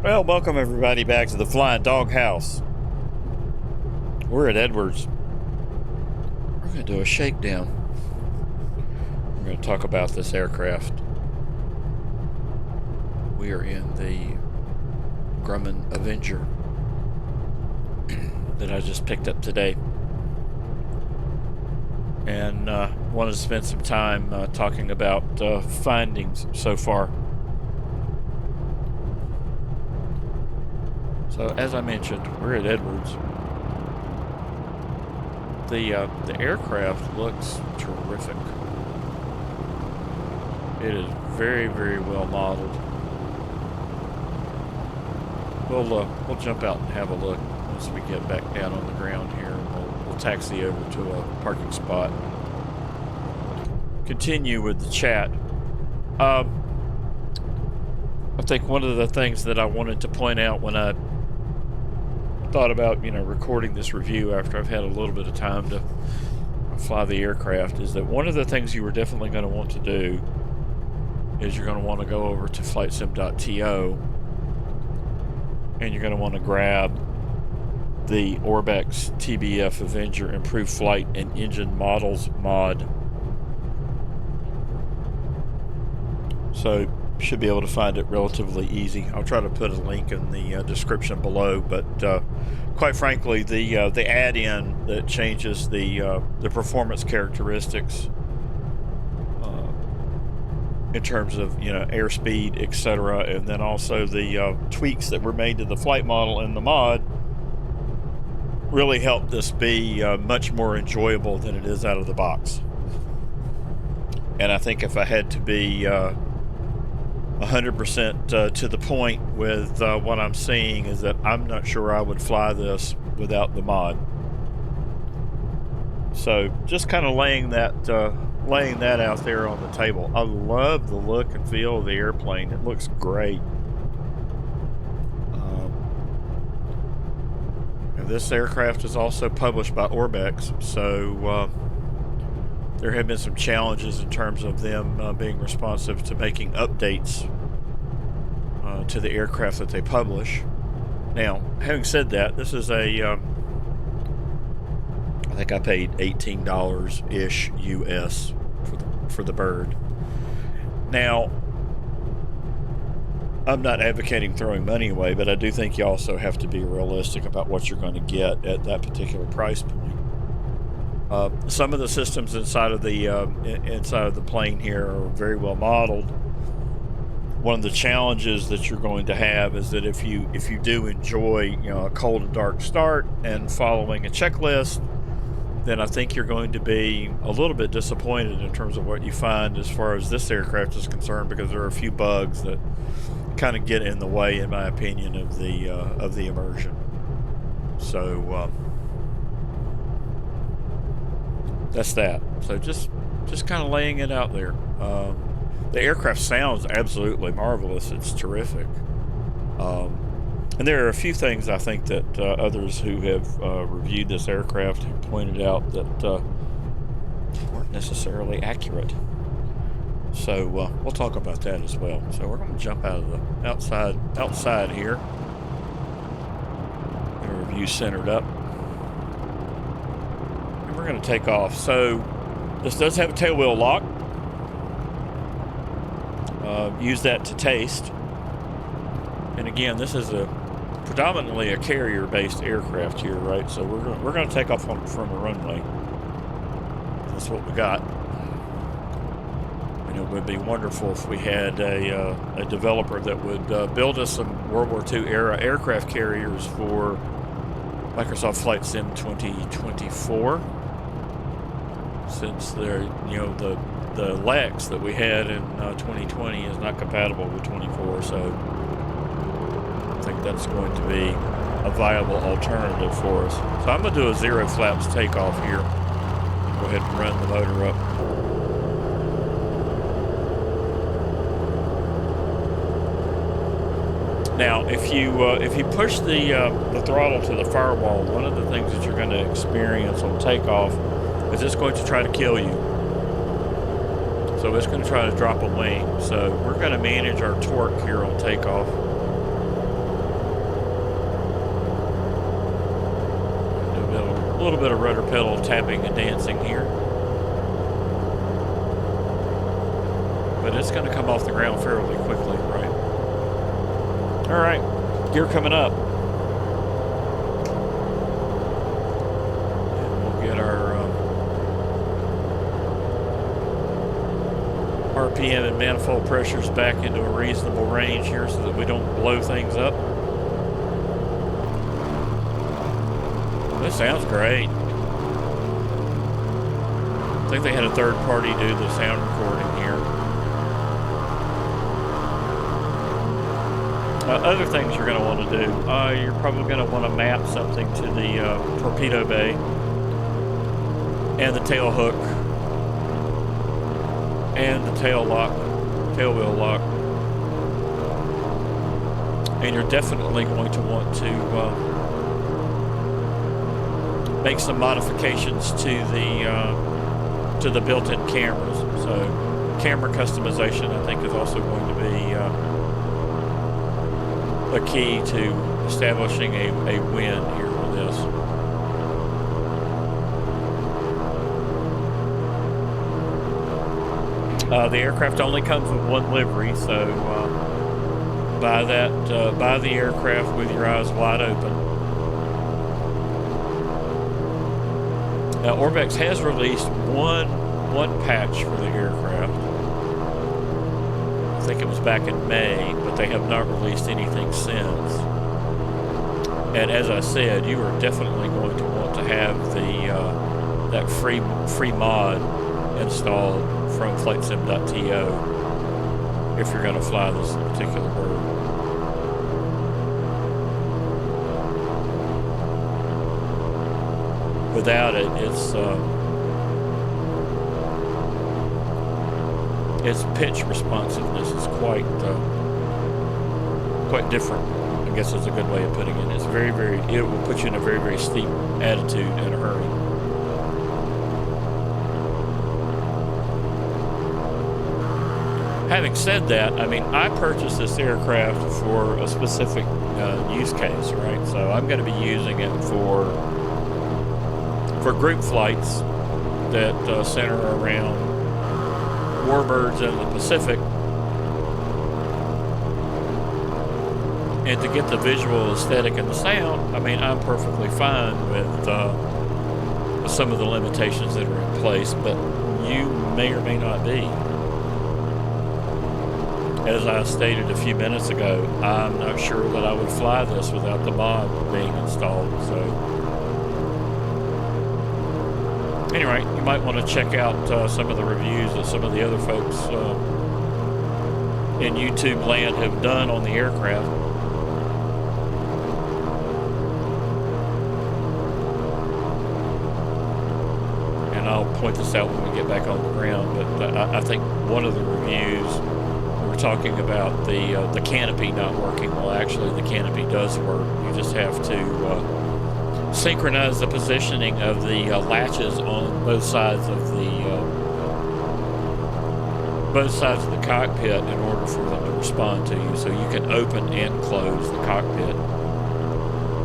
Well, welcome everybody back to the Flying Dog House. We're at Edwards. We're going to do a shakedown. We're going to talk about this aircraft. We are in the Grumman Avenger that I just picked up today. And wanted to spend some time talking about findings so far. So, as I mentioned, we're at Edwards. The aircraft looks terrific. It is very, very well modeled. We'll jump out and have a look once we get back down on the ground here. We'll taxi over to a parking spot. Continue with the chat. I think one of the things that I wanted to point out when I thought about, recording this review after I've had a little bit of time to fly the aircraft is that one of the things you are definitely going to want to do is you're going to want to go over to Flightsim.to and you're going to want to grab the Orbex TBF Avenger Improved Flight and Engine Models mod. So should be able to find it relatively easy. I'll try to put a link in the description below, but quite frankly, the add-in that changes the performance characteristics in terms of airspeed, etc., and then also the tweaks that were made to the flight model and the mod really helped this be much more enjoyable than it is out of the box. And I think if I had to be 100% to the point with what I'm seeing is that I'm not sure I would fly this without the mod. So just kind of laying that out there on the table. I love the look and feel of the airplane. It looks great. And this aircraft is also published by Orbex, so there have been some challenges in terms of them being responsive to making updates to the aircraft that they publish. Now, having said that, this is I think I paid $18-ish US for the bird. Now, I'm not advocating throwing money away, but I do think you also have to be realistic about what you're going to get at that particular price point. Some of the systems inside of the plane here are very well modeled. One of the challenges that you're going to have is that if you do enjoy a cold and dark start and following a checklist, then I think you're going to be a little bit disappointed in terms of what you find as far as this aircraft is concerned, because there are a few bugs that kind of get in the way, in my opinion, of the immersion. So that's that. So just kind of laying it out there. The aircraft sounds absolutely marvelous. It's terrific. And there are a few things I think that others who have reviewed this aircraft have pointed out that weren't necessarily accurate. So we'll talk about that as well. So we're going to jump out of the outside here. Get our view centered up. And we're going to take off. So this does have a tail wheel lock. Use that to taste. And again, this is predominantly a carrier-based aircraft here, right? So we're going to take off from a runway. That's what we got. And it would be wonderful if we had a developer that would build us some World War II era aircraft carriers for Microsoft Flight Sim 2024. Since they're the Lex that we had in 2020 is not compatible with 24, so I think that's going to be a viable alternative for us. So I'm going to do a 0 flaps takeoff here. Go ahead and run the motor up. Now, if you push the throttle to the firewall, one of the things that you're going to experience on takeoff is it's going to try to kill you. So it's going to try to drop a wing. So we're going to manage our torque here on takeoff. little bit of rudder pedal tapping and dancing here. But it's going to come off the ground fairly quickly, right? All right, gear coming up. And we'll get our RPM and manifold pressures back into a reasonable range here so that we don't blow things up. This sounds great. I think they had a third party do the sound recording here. Other things you're going to want to do, you're probably going to want to map something to the torpedo bay and the tail hook and the tail wheel lock. And you're definitely going to want to make some modifications to the built-in cameras. So camera customization, I think, is also going to be a key to establishing a win here with this. The aircraft only comes with one livery, so buy the aircraft with your eyes wide open. Now, Orbex has released one patch for the aircraft. I think it was back in May, but they have not released anything since. And as I said, you are definitely going to want to have that free mod installed from Flightsim.to if you're going to fly this particular bird. Without it, its pitch responsiveness is quite different. I guess is a good way of putting it. It's it will put you in a very, very steep attitude in a hurry. Having said that, I mean, I purchased this aircraft for a specific use case, right? So I'm going to be using it for group flights that center around warbirds in the Pacific, and to get the visual aesthetic and the sound, I mean, I'm perfectly fine with some of the limitations that are in place, but you may or may not be. As I stated a few minutes ago, I'm not sure that I would fly this without the mod being installed, so anyway, you might want to check out some of the reviews that some of the other folks in YouTube land have done on the aircraft. And I'll point this out when we get back on the ground, but I think one of the reviews, we were talking about the canopy not working. Well, actually, the canopy does work. You just have to synchronize the positioning of the latches on both sides of the cockpit in order for them to respond to you. So you can open and close the cockpit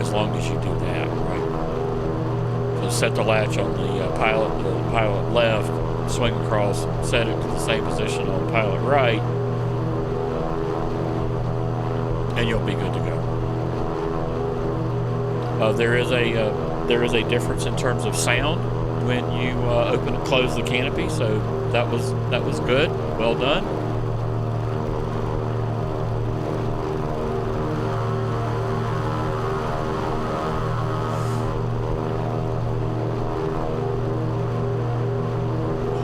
as long as you do that, right? So set the latch on the pilot left, swing across, set it to the same position on the pilot right, and you'll be good to go. There is a difference in terms of sound when you open and close the canopy, so that was good. Well done.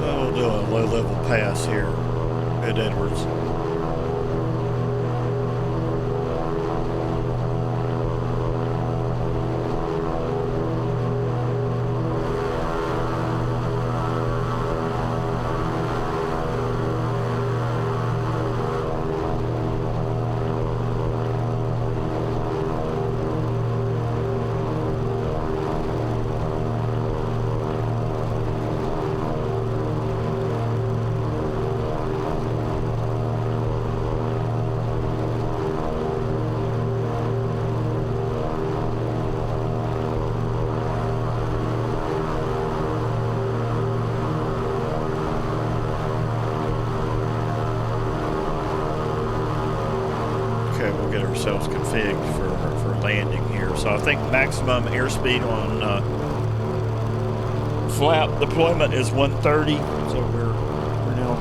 We'll do a low-level pass here at Edwards. Okay, we'll get ourselves configured for landing here. So I think maximum airspeed on flap deployment is 130. So we're now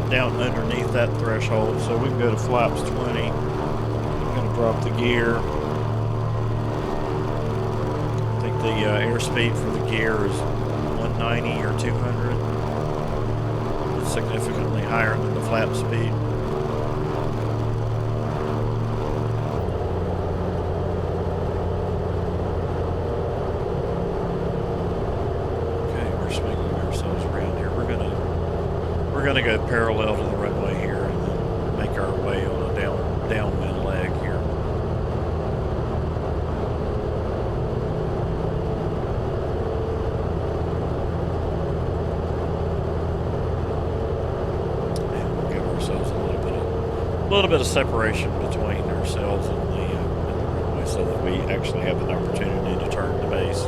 down underneath that threshold. So we can go to flaps 20. I'm going to drop the gear. I think the airspeed for the gear is 190 or 200. It's significantly higher than the flap speed. We're gonna go parallel to the runway here and then make our way on a downwind leg here. And we'll give ourselves a little bit of separation between ourselves and the runway so that we actually have an opportunity to turn to base.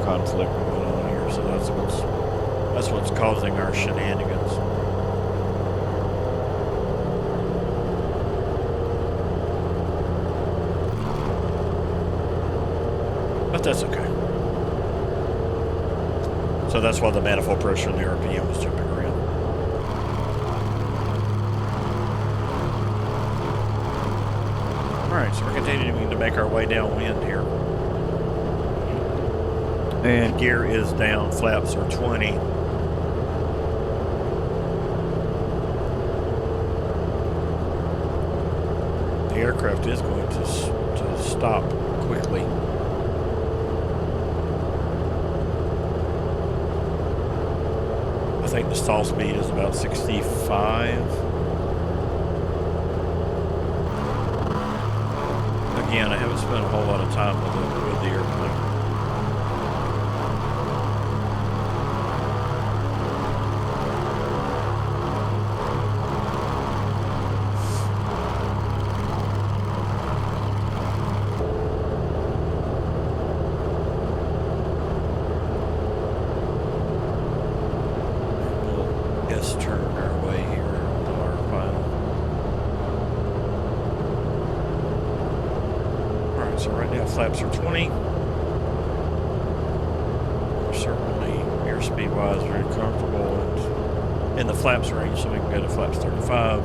Conflict going on here, so that's what's causing our shenanigans. But that's okay. So that's why the manifold pressure and the RPM was jumping around. Alright, so we're continuing to make our way downwind here. And gear is down, flaps are 20. The aircraft is going to stop quickly. I think the stall speed is about 65. Again, I haven't spent a whole lot of time with the airplane. Flaps are 20. We're certainly airspeed wise very comfortable and in the flaps range, so we can go to flaps 35.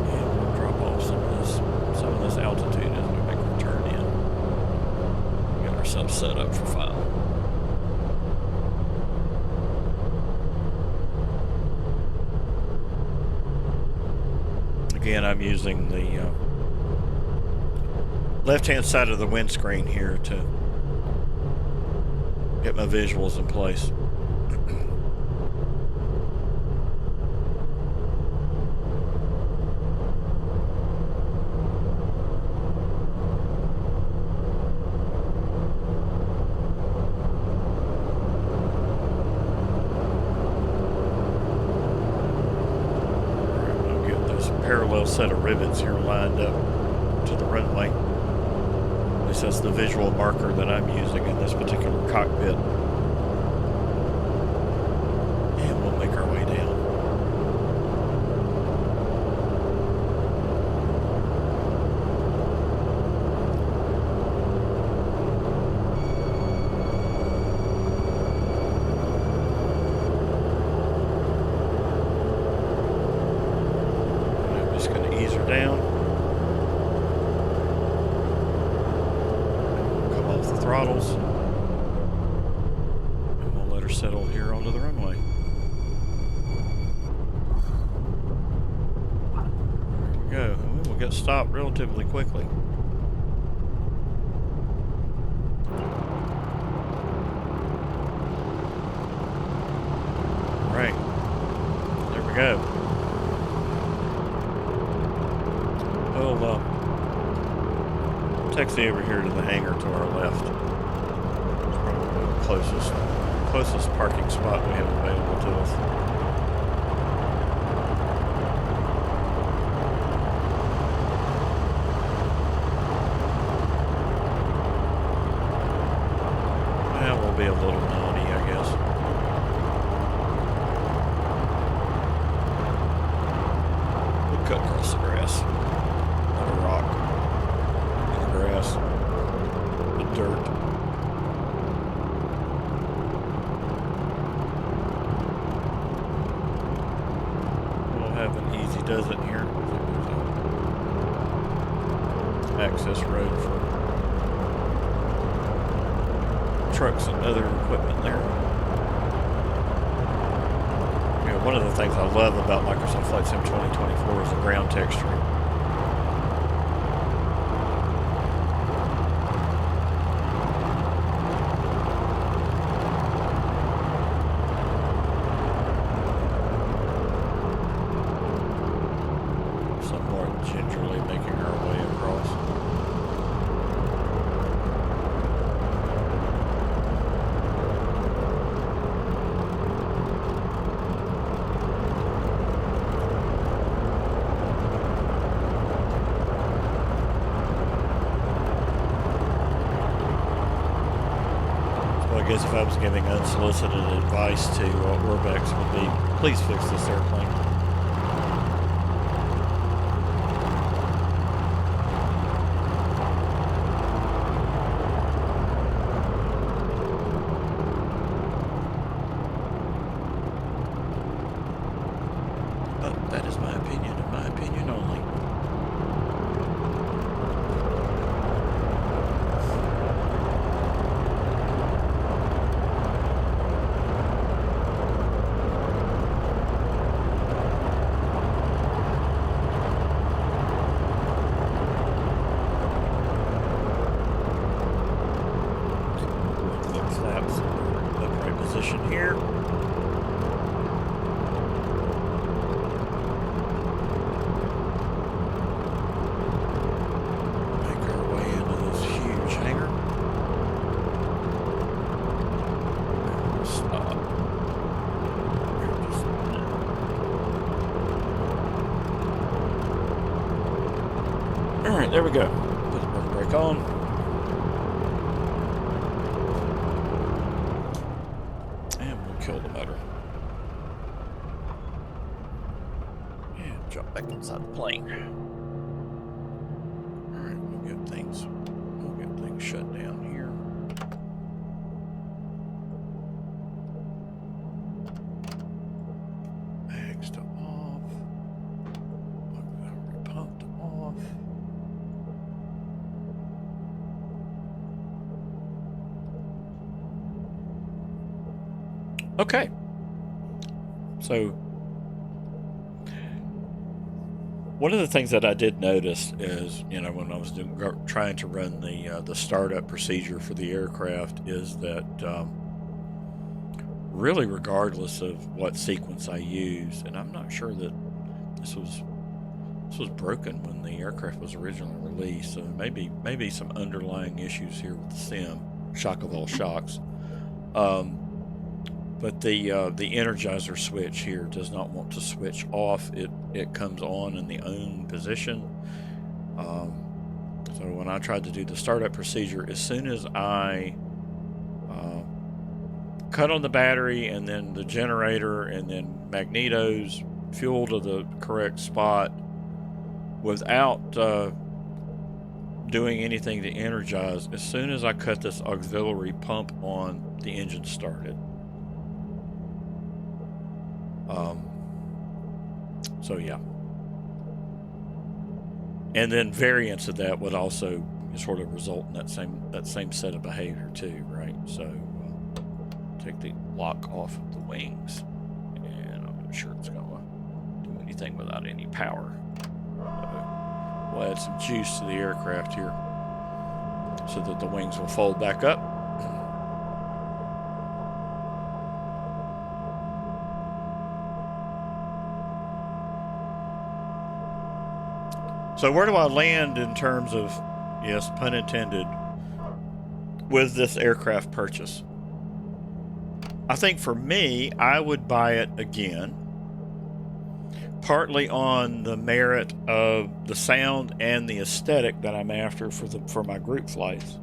And we'll drop off some of this altitude as we make our turn in. Get ourselves set up for final. Again, I'm using the left-hand side of the windscreen here to get my visuals in place. Parallel set of rivets here lined up to the runway. This is the visual marker that I'm using in this particular cockpit. And we'll make our way down. Down. Come off the throttles. And we'll let her settle here onto the runway. There we go. And we'll get stopped relatively quickly. All right. There we go. We'll taxi over here to the hangar to our left. It's probably the closest parking spot we have available to us. Well, we'll be a little naughty, I guess. We'll cut across the grass. On a rock. In the grass. The dirt. Have an easy does it here. There's access road for trucks and other equipment there. You know, one of the things I love about Microsoft Flight Sim 2024 is the ground texturing. Gingerly making our way across. So I guess if I was giving unsolicited advice to Orbex would be, please fix this airplane. That is my opinion, and my opinion only. The flaps in upright position here. Alright, there we go. Put the parking brake on. And we'll kill the motor. And drop back inside the plane. Alright, we'll get things shut down here. Bags to off. Pumped off. Okay, so one of the things that I did notice is, you know, when I was trying to run the startup procedure for the aircraft, is that really, regardless of what sequence I use, and I'm not sure that this was broken when the aircraft was originally released, so maybe some underlying issues here with the sim. Shock of all shocks. But the energizer switch here does not want to switch off. It comes on in the on position. So when I tried to do the startup procedure, as soon as I cut on the battery and then the generator and then magnetos, fuel to the correct spot, without doing anything to energize, as soon as I cut this auxiliary pump on, the engine started. So yeah, and then variants of that would also sort of result in that same set of behavior too, right? So take the lock off of the wings, and I'm not sure it's gonna do anything without any power. We'll add some juice to the aircraft here so that the wings will fold back up. So where do I land in terms of yes, pun intended, with this aircraft purchase. I think for me, I would buy it again, partly on the merit of the sound and the aesthetic that I'm after for my group flights.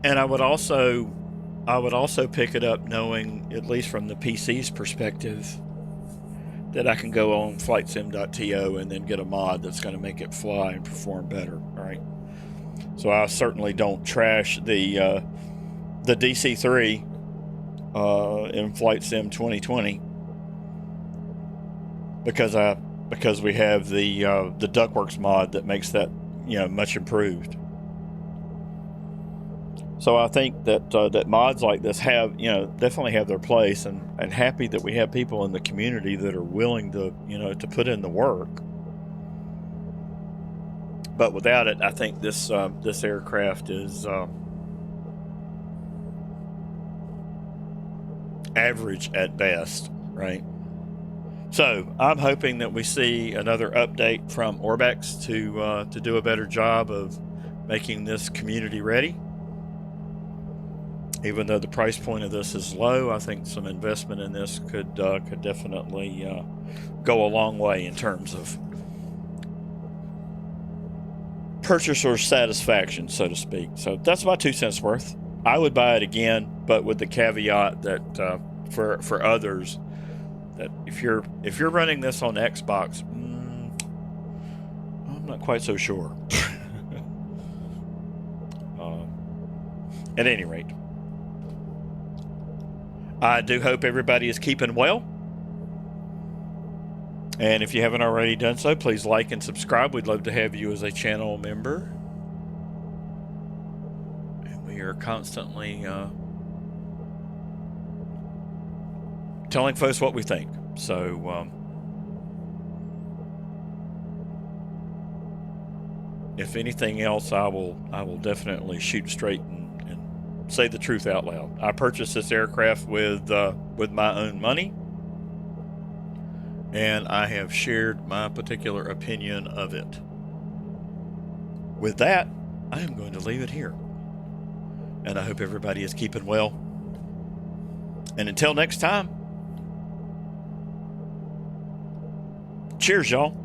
And I would also pick it up knowing, at least from the PC's perspective, that I can go on Flightsim.to and then get a mod that's going to make it fly and perform better, right? So I certainly don't trash the DC3 in Flightsim 2020 because we have the Duckworks mod that makes that much improved. So I think that that mods like this have definitely have their place, and happy that we have people in the community that are willing to to put in the work. But without it, I think this aircraft is average at best, right? So I'm hoping that we see another update from Orbex to do a better job of making this community ready. Even though the price point of this is low, I think some investment in this could definitely go a long way in terms of purchaser satisfaction, so to speak. So that's my 2 cents worth. I would buy it again, but with the caveat that for others, that if you're running this on Xbox, I'm not quite so sure. At any rate, I do hope everybody is keeping well. And if you haven't already done so, please like and subscribe. We'd love to have you as a channel member. And we are constantly telling folks what we think. So if anything else, I will definitely shoot straight and say the truth out loud. I purchased this aircraft with my own money, and I have shared my particular opinion of it. With that, I am going to leave it here. And I hope everybody is keeping well. And until next time, cheers, y'all.